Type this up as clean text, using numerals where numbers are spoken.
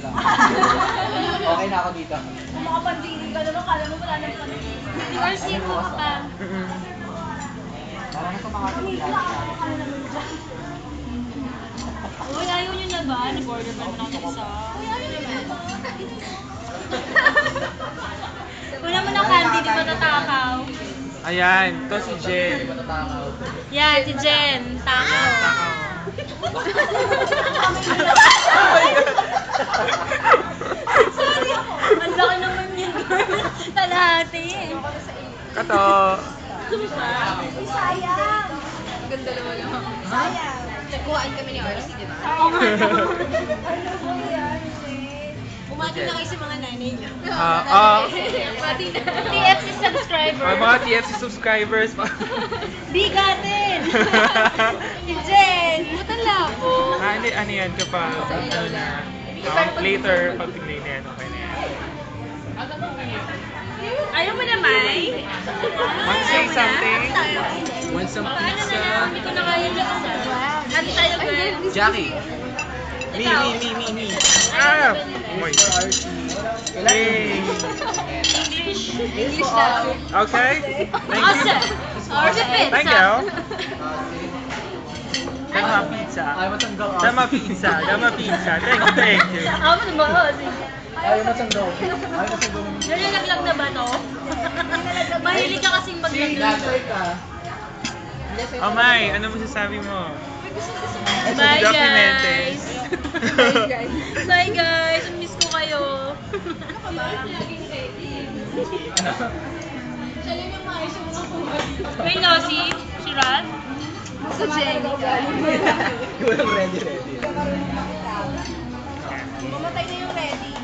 lang. Okay na ako dito. Kung makapandili ka naman, kala mo wala nang pandili. Or sino ka pa? Parang ito mga Uy, ayaw nyo na ba? Nag-order pa naman ako ng isa. Uy, ayaw nyo na ba? Wala mo ng candy, di ba natakaw? Ayan, to si Jen. Yan, si Jen. Takaw. Sorry ako. Ang laki naman yun, girl. Kalahati. Kato. Uy, sayang. Ganda naman naman. Sayang. Nagkuhaan kami ni RC, di ba? Ano ba yan, Jen? Umati na kayo sa mga nanay niyo. Pati TFC subscriber. Mga TFC subscribers. Bigatin! Si Jen! Butan labo. Ano yan kapag ano na. Later, pag tinlay na yan, okay na yan. Ayaw mo na, Mai? Want to say something? Want some Ano na lang, hindi ko na kaya lang. Ano tayo, girl? Jackie. Me. Ah! Uy. Yay. English. English daw. Okay? Thank you. Awesome! Or the pizza. Thank you. Dama pizza. Ayaw matanggal. Dama pizza. Thank you. Ako na ba? Oh, sige. Ayaw matanggal. Ayaw matanggal. Nalalaglag na ba to? Mahilig ka kasing maglaglag. Nasa ka. Oh, Mai, ano masasabi mo? Bye, Documented. guys! Bye, guys! Miss ko kayo. Wait, no, si Ralph? Sa Jenny. Walang ready. Mamatay na yung ready.